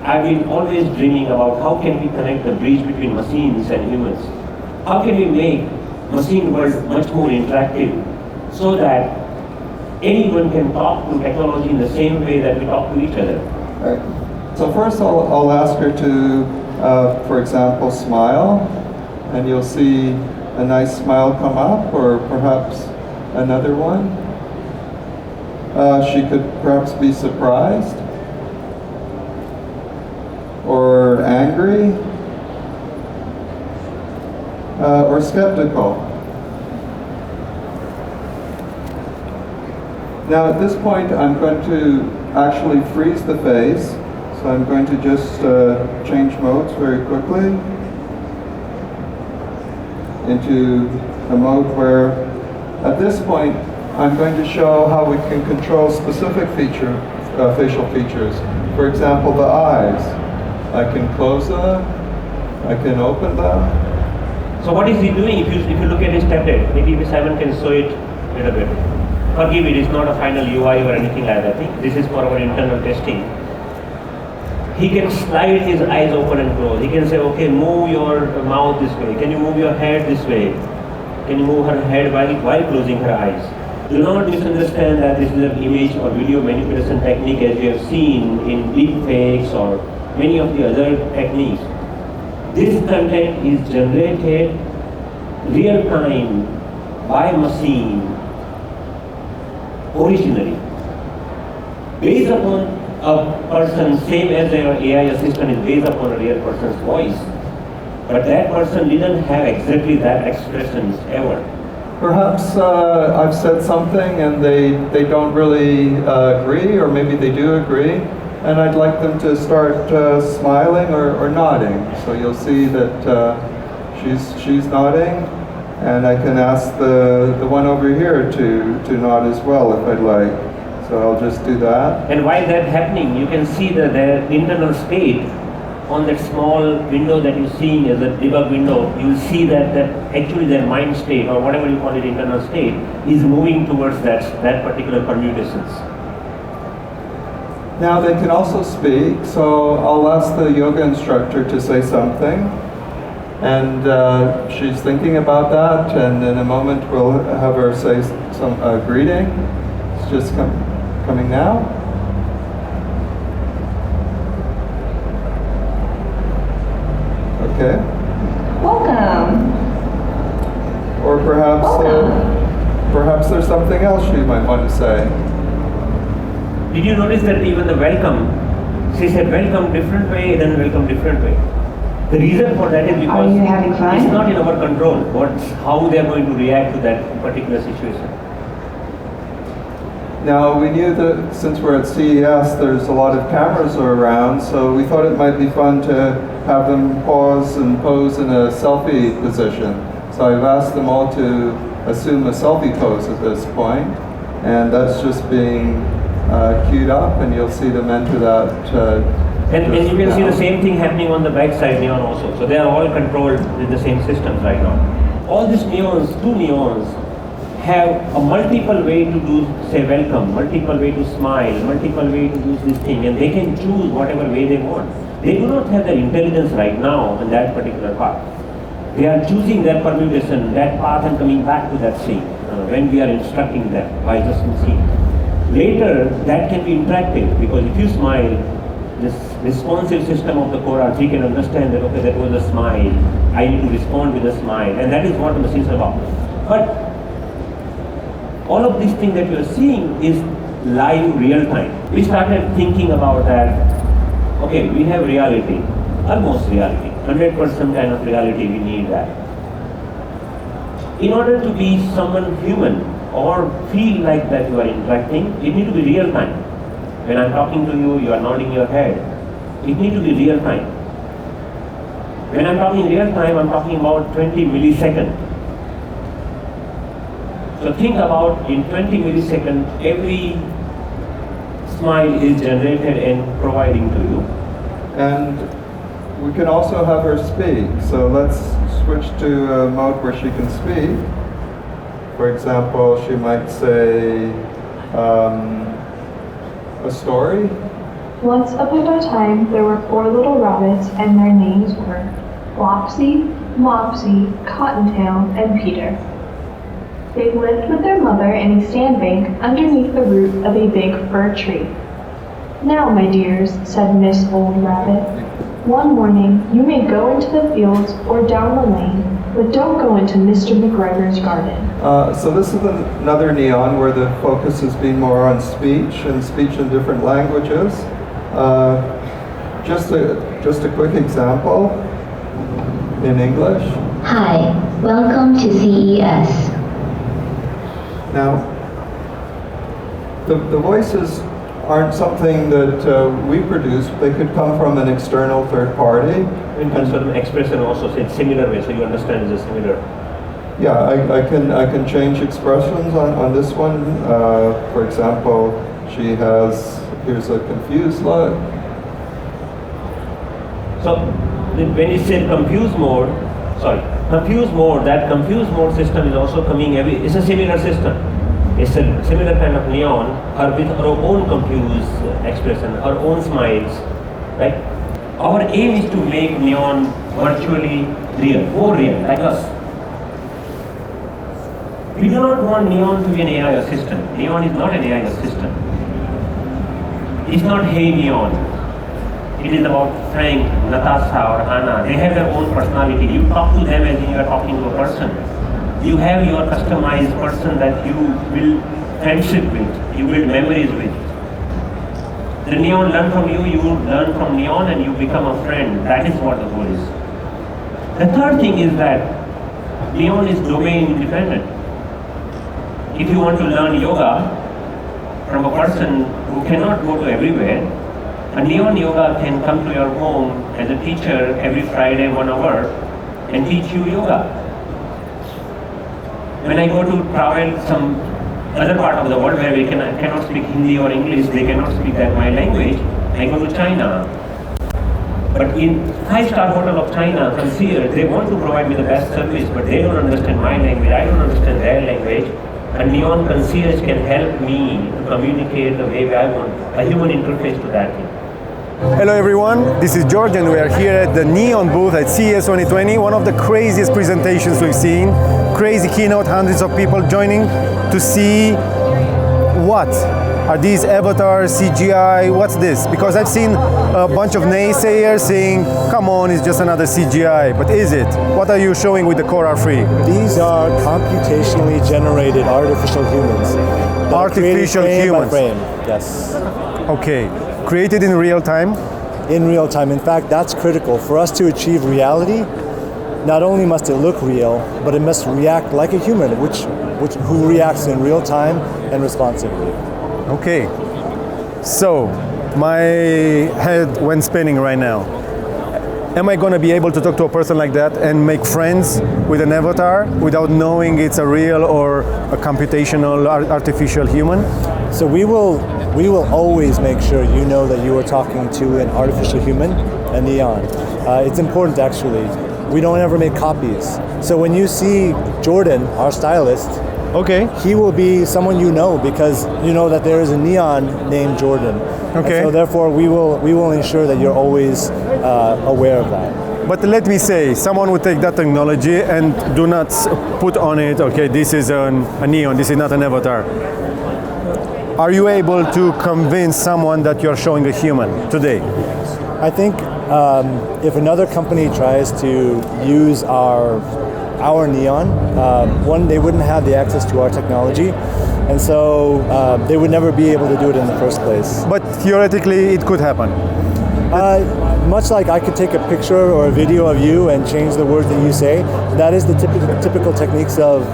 I've been always dreaming about how can we connect the bridge between machines and humans. How can we make machine world much more interactive so that anyone can talk to technology in the same way that we talk to each other. Right. So first I'll ask her to, for example, smile, and you'll see a nice smile come up, or perhaps another one. She could perhaps be surprised, or angry, or skeptical. Now at this point I'm going to actually freeze the face, so I'm going to just change modes very quickly into a mode where at this point I'm going to show how we can control specific facial features. For example, the eyes. I can close them, I can open them. So what is he doing? If you look at his tablet, maybe Simon can show it a little bit. Forgive it is not a final UI or anything like that. I think this is for our internal testing. He can slide his eyes open and close. He can say, okay, move your mouth this way. Can you move your head this way? Can you move her head while closing her eyes? Do not misunderstand that this is an image or video manipulation technique as you have seen in deepfakes or many of the other techniques. This content is generated real time by machine originally, based upon a person, same as your AI assistant is based upon a real person's voice. But that person didn't have exactly that expressions ever. Perhaps I've said something and they don't really agree, or maybe they do agree, and I'd like them to start smiling or nodding. So you'll see that she's nodding, and I can ask the one over here to nod as well if I'd like. So I'll just do that. And while that's happening, you can see their internal state on that small window that you're seeing as a debug window. You'll see that actually their mind state, or whatever you call it, internal state, is moving towards that particular permutations. Now they can also speak, so I'll ask the yoga instructor to say something. And she's thinking about that, and in a moment we'll have her say some greeting. It's just coming now. Okay. Welcome. Or perhaps there's something else you might want to say. Did you notice that even the welcome, she said welcome different way, then welcome different way. The reason for that is because Are you having fun? It's not in our control how they are going to react to that particular situation. Now we knew that since we're at CES there's a lot of cameras around, so we thought it might be fun to have them pause and pose in a selfie position. So I've asked them all to assume a selfie pose at this point, and that's just being queued up, and you'll see them enter that. And you can see the same thing happening on the back side neon also. So they are all controlled with the same systems right now. All these neons, two neons, have a multiple way to do, say, welcome, multiple way to smile, multiple way to do this thing, and they can choose whatever way they want. They do not have the intelligence right now in that particular path. They are choosing that permutation, that path, and coming back to that scene when we are instructing them by just seeing. Later, that can be interactive, because if you smile, this responsive system of the core RT can understand that, okay, that was a smile, I need to respond with a smile, and that is what the machines are about. But all of these things that you are seeing is live, real time. We started thinking about that, okay, we have reality, almost reality, 100% kind of reality, we need that. In order to be someone human, or feel like that you are interacting, it needs to be real time. When I'm talking to you, you are nodding your head. It needs to be real time. When I'm talking real time, I'm talking about 20 milliseconds. So think about in 20 milliseconds, every smile is generated and providing to you. And we can also have her speak. So let's switch to a mode where she can speak. For example, she might say a story. Once upon a time, there were 4 little rabbits, and their names were Flopsy, Mopsy, Cottontail, and Peter. They lived with their mother in a sandbank underneath the root of a big fir tree. "Now, my dears," said Miss Old Rabbit, "one morning you may go into the fields or down the lane, but don't go into Mr. McGregor's garden." So this is another neon where the focus has been more on speech and speech in different languages. Just a quick example in English. Hi, welcome to CES. Now, the voices aren't something that we produce. They could come from an external third party. And sort of express and also say similar way, so you understand it's a similar. Yeah, I can change expressions on this one. For example, here's a confused look. So when you say confused mode, that confused mode system is also coming it's a similar system. It's a similar kind of neon, her with her own confused expression, her own smiles, right? Our aim is to make neon virtually real, more real, like us. We do not want neon to be an AI assistant. Neon is not an AI assistant. It's not Hey Neon. It is about Frank, Natasha, or Anna. They have their own personality. You talk to them as if you are talking to a person. You have your customized person that you build friendship with, you build memories with. The neon learn from you, you learn from neon, and you become a friend. That is what the goal is. The third thing is that neon is domain independent. If you want to learn yoga from a person who cannot go to everywhere, a neon yoga can come to your home as a teacher every Friday 1 hour and teach you yoga. When I go to travel some other part of the world where we cannot speak Hindi or English, they cannot speak my language, I go to China. But in 5-star hotel of China, concierge, they want to provide me the best service, but they don't understand my language, I don't understand their language. A neon concierge can help me to communicate the way I want, a human interface to that thing. Hello everyone, this is George and we are here at the Neon booth at CES 2020, one of the craziest presentations we've seen. Crazy keynote, hundreds of people joining to see what are these avatars, CGI, what's this? Because I've seen a bunch of naysayers saying, come on, it's just another CGI, but is it? What are you showing with the Core R3? These are computationally generated artificial humans. Artificial humans? Frame, yes. Okay. Created in real time? In real time. In fact, that's critical. For us to achieve reality, not only must it look real, but it must react like a human, who reacts in real time and responsively. Okay. So, my head went spinning right now. Am I going to be able to talk to a person like that and make friends with an avatar without knowing it's a real or a computational artificial human? So we will always make sure you know that you are talking to an artificial human, a neon. It's important actually. We don't ever make copies. So when you see Jordan, our stylist, okay, he will be someone you know because you know that there is a neon named Jordan. Okay. And so therefore we will ensure that you're always aware of that. But let me say, someone would take that technology and do not put on it, okay, this is a neon, this is not an avatar. Are you able to convince someone that you're showing a human today? I think if another company tries to use our neon, one, they wouldn't have the access to our technology, and so they would never be able to do it in the first place. But theoretically, it could happen. Much like I could take a picture or a video of you and change the words that you say, that is the typical techniques of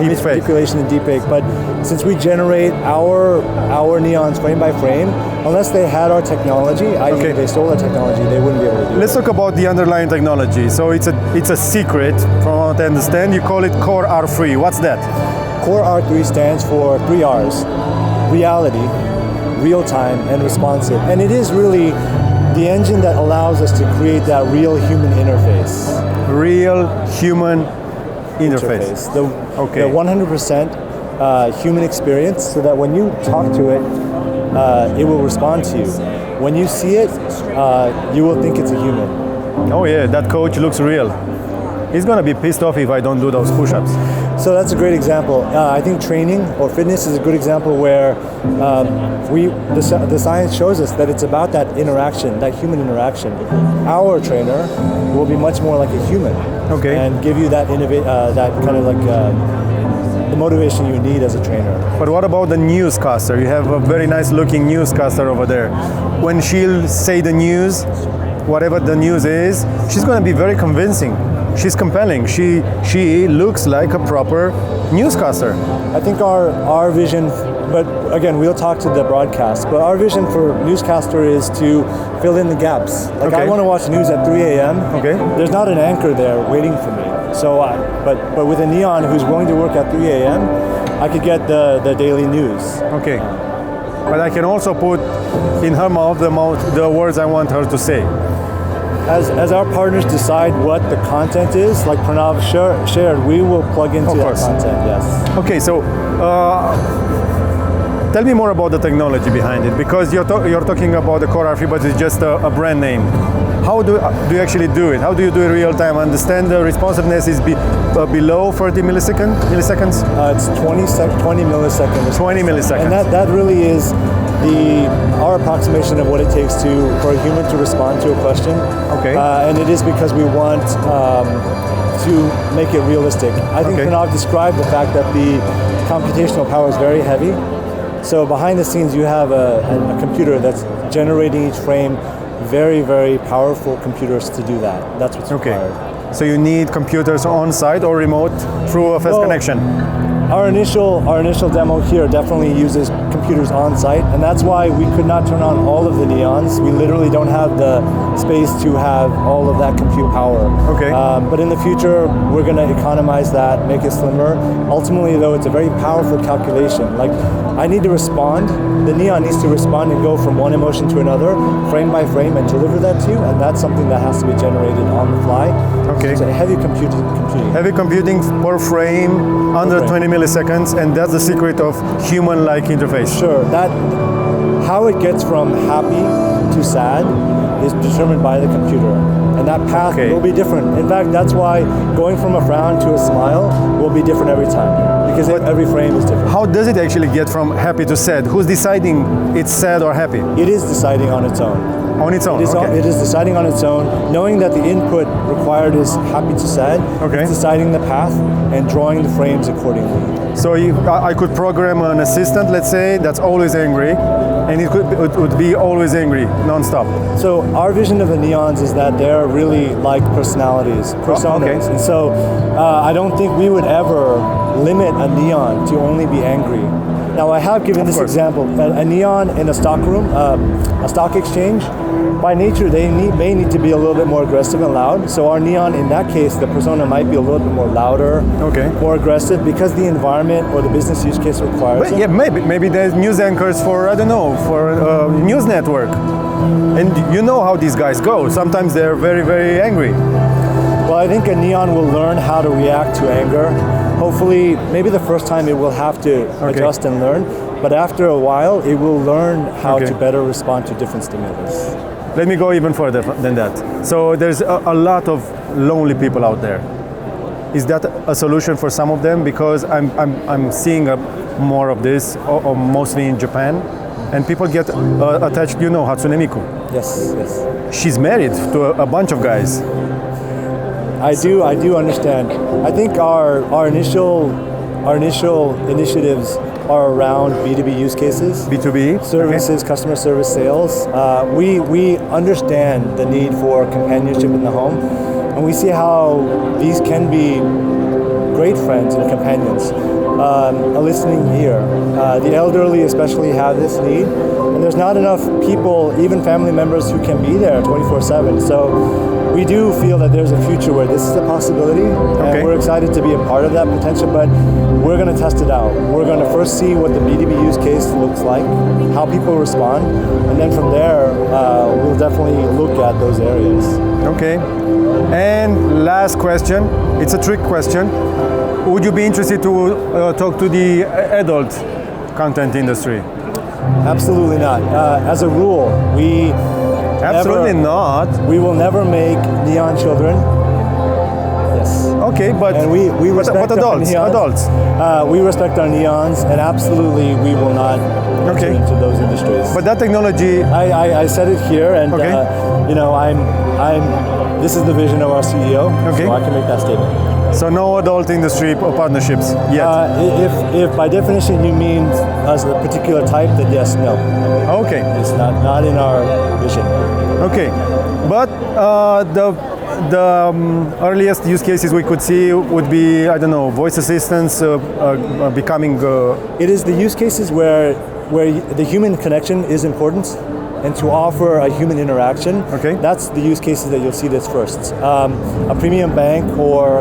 manipulation and deepfake. But since we generate our neons frame by frame, unless they had our technology, i.e. they stole our technology, they wouldn't be able to do it. Let's talk about the underlying technology. So it's a secret, from what I understand. You call it Core R3. What's that? Core R3 stands for 3 R's: reality, real time, and responsive. And it is really the engine that allows us to create that real human interface. Real human interface. The 100% human experience, so that when you talk to it, it will respond to you. when you see it, you will think it's a human. Oh yeah, that coach looks real. He's gonna be pissed off if I don't do those push-ups. So that's a great example. I think training or fitness is a good example where the science shows us that it's about that interaction, that human interaction. Our trainer will be much more like a human, and give you that that kind of like the motivation you need as a trainer. But what about the newscaster? You have a very nice looking newscaster over there. When she'll say the news, whatever the news is, she's going to be very convincing. She's compelling. She looks like a proper newscaster. I think our vision, but again, we'll talk to the broadcast, but our vision for newscaster is to fill in the gaps. Like I want to watch news at 3 a.m. There's not an anchor there waiting for me. So, but with a Neon who's willing to work at 3 a.m., I could get the daily news. Okay. But I can also put in her mouth the words I want her to say. As our partners decide what the content is, like Pranav shared, we will plug into that content, yes. Okay, so tell me more about the technology behind it, because you're talking about the Core R3, but it's just a brand name. How do you actually do it? How do you do it real time? I understand the responsiveness is below 30 milliseconds? It's 20 milliseconds. 20 milliseconds. And that really is our approximation of what it takes for a human to respond to a question. And it is because we want to make it realistic. I think Pranav described the fact that the computational power is very heavy. So behind the scenes you have a computer that's generating each frame, very, very powerful computers to do that. That's what's required. So you need computers on site or remote through a fast connection? Our initial demo here definitely uses computers on site, and that's why we could not turn on all of the Neons. We literally don't have the space to have all of that compute power. But in the future, we're going to economize that, make it slimmer. Ultimately, though, it's a very powerful calculation. Like, I need to respond. The Neon needs to respond and go from one emotion to another, frame by frame, and deliver that to you, and that's something that has to be generated on the fly. So it's a heavy computing. Heavy computing per frame, under 20 milliseconds, and that's the secret of human-like interface. Sure, how it gets from happy to sad is determined by the computer, and that path will be different. In fact, that's why going from a frown to a smile will be different every time, because every frame is different. How does it actually get from happy to sad? Who's deciding it's sad or happy? It is deciding on its own. On its own, It is deciding on its own, knowing that the input required is happy to sad. It's deciding the path and drawing the frames accordingly. So I could program an assistant, let's say, that's always angry, and it would be always angry, non-stop. So our vision of the Neons is that they're really like personalities, personas. And so I don't think we would ever limit a Neon to only be angry. Now I have given this example, a Neon in a stock room, a stock exchange, by nature they may need to be a little bit more aggressive and loud. So our Neon in that case, the persona might be a little bit more louder, more aggressive, because the environment or the business use case requires it. Yeah, maybe there's news anchors for, I don't know, for a news network. And you know how these guys go. Sometimes they're very, very angry. Well, I think a Neon will learn how to react to anger. Hopefully, maybe the first time it will have to adjust and learn, but after a while, it will learn how to better respond to different stimulus. Let me go even further than that. So there's a lot of lonely people out there. Is that a solution for some of them? Because I'm seeing more of this, or mostly in Japan, and people get attached. You know Hatsune Miku. Yes. She's married to a bunch of guys. I do understand. I think our initial initiatives are around B2B use cases. B2B? Services, customer service, sales. We understand the need for companionship in the home, and we see how these can be great friends and companions. A listening ear. The elderly especially have this need, and there's not enough people, even family members, who can be there 24/7. So we do feel that there's a future where this is a possibility, and we're excited to be a part of that potential, but we're going to test it out. We're going to first see what the B2B use case looks like, how people respond, and then from there, we'll definitely look at those areas. Okay. And last question, it's a trick question. Would you be interested to talk to the adult content industry? Absolutely not. As a rule, we Absolutely not. We will never make neon children. Yes. Okay, but And we respect but adults, our neons. adults. We respect our neons, and absolutely we will not enter into those industries. But that technology, I said it here, and Okay. This is the vision of our CEO, Okay. so I can make that statement. so no adult industry partnerships yet. If by definition you mean as a particular type, then yes, no, Okay, it's not in our vision. okay. But the earliest use cases we could see would be, I don't know, voice assistants becoming. It is the use cases where the human connection is important, and to offer a human interaction. Okay. That's the use cases that you'll see this first. A premium bank or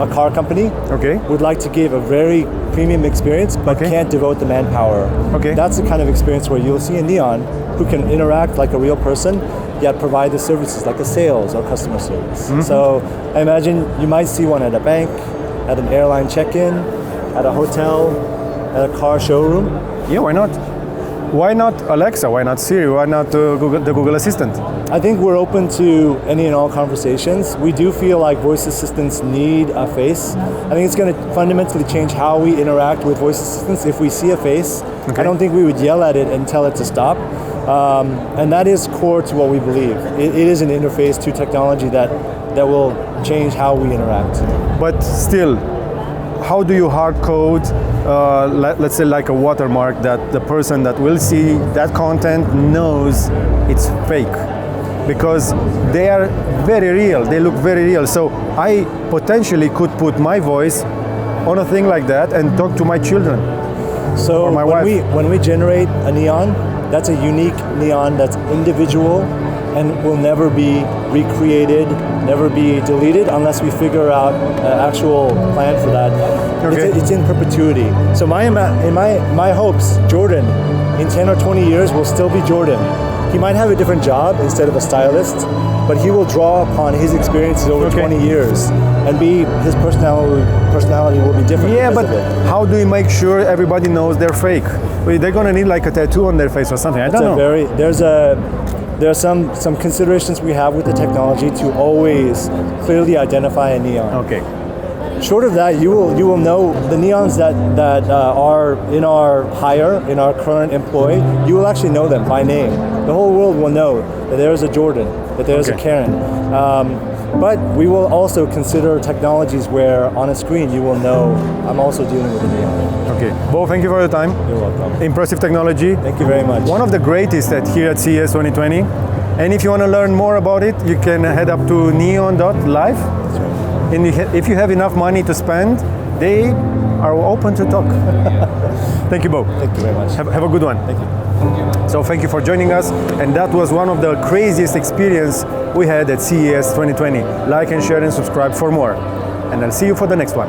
a car company Okay. would like to give a very premium experience, but Okay. can't devote the manpower. Okay. That's the kind of experience where you'll see a neon who can interact like a real person, yet provide the services like a sales or customer service. Mm-hmm. So I imagine you might see one at a bank, at an airline check-in, at a hotel, at a car showroom. Yeah, why not? Why not Alexa? Why not Siri? Why not the Google Assistant? I think we're open to any and all conversations. We do feel like voice assistants need a face. I think it's going to fundamentally change how we interact with voice assistants. If we see a face, Okay. I don't think we would yell at it and tell it to stop. And that is core to what we believe. It is an interface to technology that will change how we interact. But still, how do you hard code, let's say like a watermark, that the person that will see that content knows it's fake? Because they are very real, they look very real. So I potentially could put my voice on a thing like that and talk to my children. So Or my wife. when we generate a neon, that's a unique neon that's individual and will never be recreated, never be deleted unless we figure out an actual plan for that. Okay. It's in perpetuity. So my hopes, Jordan, in 10 or 20 years will still be Jordan. He might have a different job instead of a stylist, but he will draw upon his experiences over Okay. 20 years and his personality will be different. Yeah, because but of it. how do you make sure everybody knows they're fake? Well, they're gonna need like a tattoo on their face or something. I don't know. There are some considerations we have with the technology to always clearly identify a neon. Okay. Short of that, you will know the neons that are in our hire, in our current employee. You will actually know them by name. The whole world will know that there is a Jordan, that there is a Okay. Karen. But we will also consider technologies where on a screen you will know I'm also dealing with a neon. Okay. Bo, thank you for your time. You're welcome. Impressive technology. Thank you very much. One of the greatest here at CES 2020. And if you want to learn more about it, you can head up to neon.live. That's right. And if you have enough money to spend, they are open to talk. Thank you, Bo. Thank you very much. Have a good one. Thank you. So thank you for joining us. And that was one of the craziest experience we had at CES 2020. Like and share and subscribe for more. And I'll see you for the next one.